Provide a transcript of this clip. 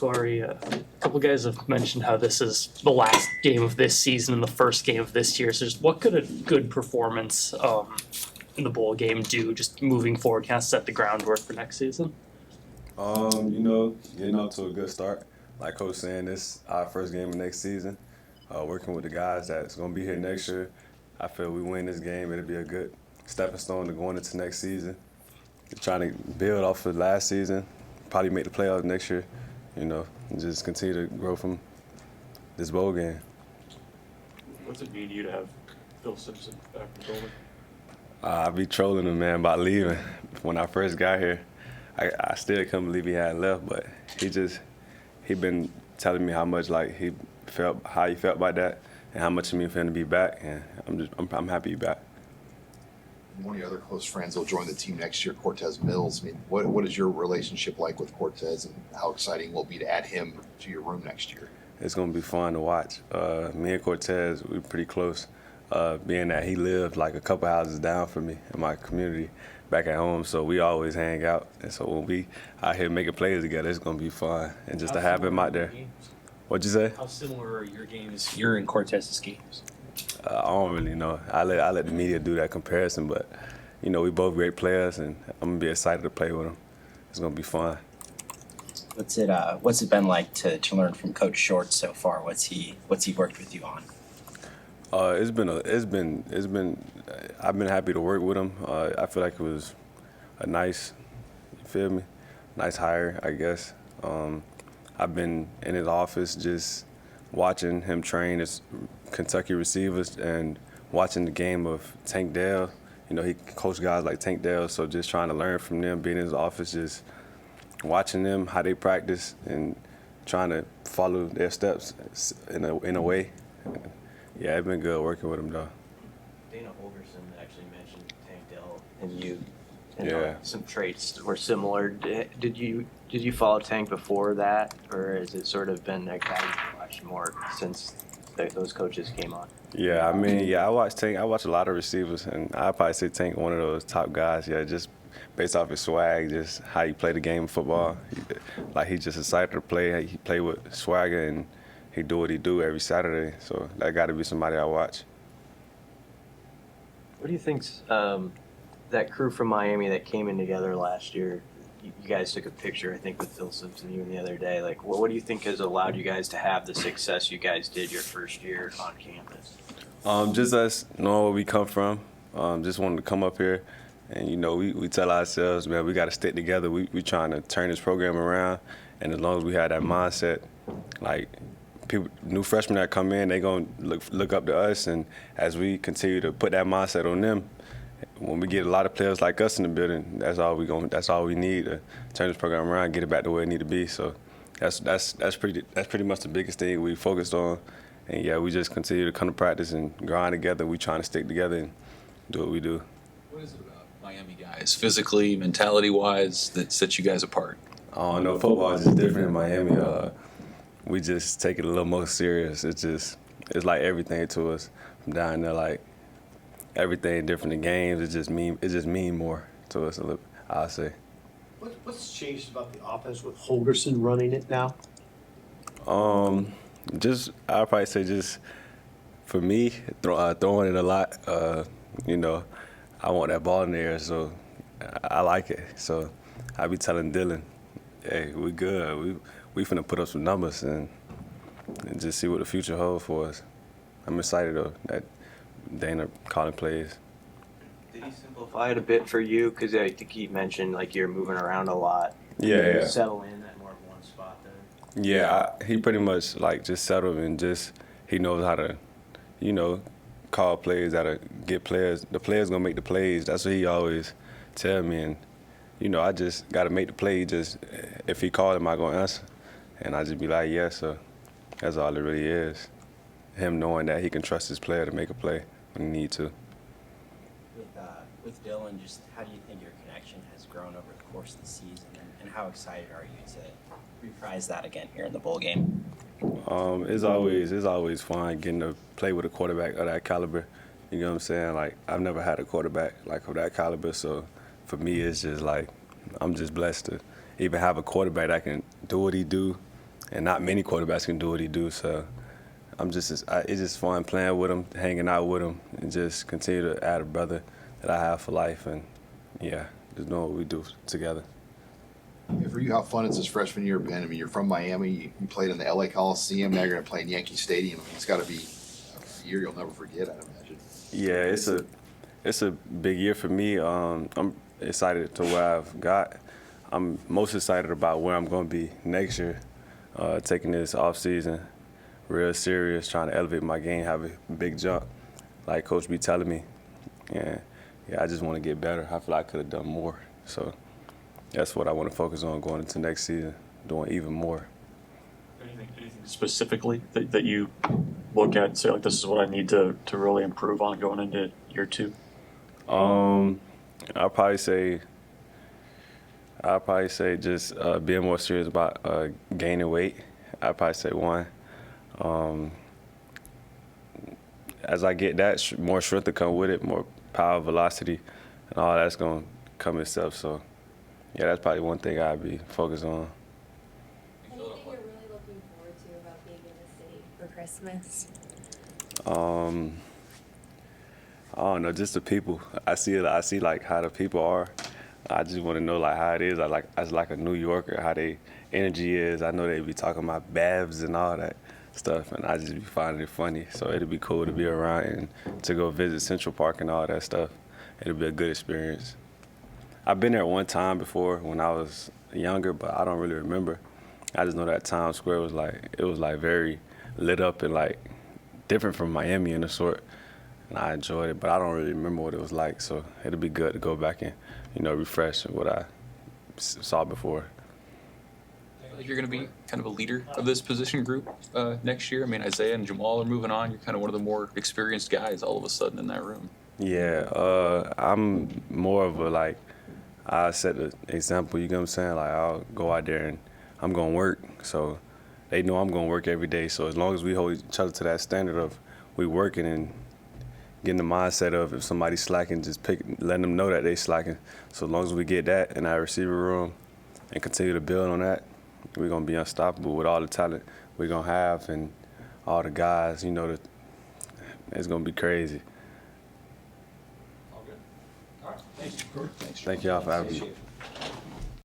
Corey, a couple guys have mentioned how this is the last game of this season and the first game of this year. So just what could a good performance in the bowl game do just moving forward, kind of set the groundwork for next season? Getting off to a good start. Like Coach saying, this our first game of next season. Working with the guys that's going to be here next year. I feel we win this game, it'll be a good stepping stone to going into next season. Trying to build off of last season, probably make the playoffs next year, and just continue to grow from this bowl game. What's it mean to you to have Phil Simpson back in the building? I be trolling him, man, about leaving. When I first got here, I still couldn't believe he had left, but he been telling me how much he felt about that, and how much it mean for him to be back, and I'm happy he's back. One of your other close friends will join the team next year, Cortez Mills. I mean, what is your relationship like with Cortez, and how exciting will it be to add him to your room next year? It's going to be fun to watch. Me and Cortez, we're pretty close, being that he lived like a couple houses down from me in my community back at home, so we always hang out. And so when we out here making plays together, it's going to be fun. And just to have him out there. What'd you say? How similar are your games, your and Cortez's games? I don't really know. I let the media do that comparison, but we both great players, and I'm gonna be excited to play with them. It's gonna be fun. What's it been like to learn from Coach Short so far? What's he worked with you on? It's been. I've been happy to work with him. I feel like it was a nice, nice hire, I guess. I've been in his office just watching him train his Kentucky receivers and watching the game of Tank Dell. He coached guys like Tank Dell, so just trying to learn from them, being in his office, just watching them, how they practice, and trying to follow their steps in a way. Yeah, it's been good working with him, though. Dana Holgerson actually mentioned Tank Dell and you, Yeah. Some traits were similar. Did you follow Tank before that, or has it sort of been a guy you watched more since those coaches came on? Yeah, I watched Tank. I watch a lot of receivers, and I'd probably say Tank one of those top guys. Yeah, just based off his swag, just how he play the game of football. He just excited to play. He play with swagger, and he do what he do every Saturday. So that got to be somebody I watch. What do you think's that crew from Miami that came in together last year? You guys took a picture, I think, with Phil Simpson even the other day. What do you think has allowed you guys to have the success you guys did your first year on campus? Just us knowing where we come from. Just wanted to come up here, and we tell ourselves, man, we got to stick together. We trying to turn this program around, and as long as we have that mindset, new freshmen that come in, they gonna look up to us, and as we continue to put that mindset on them, when we get a lot of players like us in the building, that's all we need to turn this program around, get it back to where it need to be. So that's pretty much the biggest thing we focused on. And yeah, we just continue to come to practice and grind together. We trying to stick together and do what we do. What is it about Miami guys, physically, mentality-wise, that sets you guys apart? I don't know. Football is just different in Miami. We just take it a little more serious. It's like everything to us from down there. Everything different in games. It just mean more to us a little. I'll say. What's changed about the offense with Holgerson running it now? I'd probably say just for me, throwing it a lot. I want that ball in the air, so I like it. So I be telling Dylan, hey, we good. We finna put up some numbers and just see what the future holds for us. I'm excited though that Dana calling plays. Did he simplify it a bit for you? Because I think he mentioned you're moving around a lot. Yeah. You settle in at more of one spot then. Yeah, he pretty much just settled and just he knows how to, call plays, how to get players. The players gonna make the plays. That's what he always tell me. And I just gotta make the play. Just if he called him, I gonna answer, and I just be like, yeah. So that's all it really is. Him knowing that he can trust his player to make a play when he need to. With Dylan, just how do you think your connection has grown over the course of the season, and how excited are you to reprise that again here in the bowl game? It's always fun getting to play with a quarterback of that caliber. You know what I'm saying? I've never had a quarterback of that caliber, so for me it's just I'm just blessed to even have a quarterback that can do what he do and not many quarterbacks can do what he do. So it's just fun playing with him, hanging out with him, and just continue to add a brother that I have for life. And yeah, just know what we do together. And for you, how fun has this freshman year been? I mean, you're from Miami. You played in the LA Coliseum. Now you're going to play in Yankee Stadium. It's got to be a year you'll never forget, I'd imagine. Yeah, it's a big year for me. I'm excited to where I've got. I'm most excited about where I'm going to be next year. Taking this off season real serious, trying to elevate my game, have a big jump, like Coach be telling me. And yeah, I just want to get better. I feel like I could have done more. So that's what I want to focus on going into next season, doing even more. Anything specifically that you look at and say, like, this is what I need to really improve on going into year 2? I'll probably say just being more serious about gaining weight. I'd probably say one. As I get that, more strength to come with it, more power, velocity, and all that's going to come itself. So, yeah, that's probably one thing I'd be focused on. Anything you're really looking forward to about being in the city for Christmas? I don't know, just the people. I see like how the people are. I just want to know like how it is. As like a New Yorker, how they energy is. I know they be talking about babs and all that stuff, and I just be finding it funny. So it'd be cool to be around and to go visit Central Park and all that stuff. It'll be a good experience. I've been there one time before when I was younger, but I don't really remember. I just know that Times Square was like very lit up and like different from Miami in a sort. And I enjoyed it, but I don't really remember what it was like. So it'll be good to go back and, refresh what I saw before. Like you're going to be kind of a leader of this position group next year. I mean, Isaiah and Jamal are moving on. You're kind of one of the more experienced guys all of a sudden in that room. Yeah, I'm more of a I set the example, you know what I'm saying? Like I'll go out there and I'm going to work. So they know I'm going to work every day. So as long as we hold each other to that standard of we working and getting the mindset of if somebody's slacking, just letting them know that they slacking. So as long as we get that in our receiver room and continue to build on that, we're going to be unstoppable with all the talent we're going to have and all the guys, it's going to be crazy. All good. All right. Thank you. Thank y'all for having me.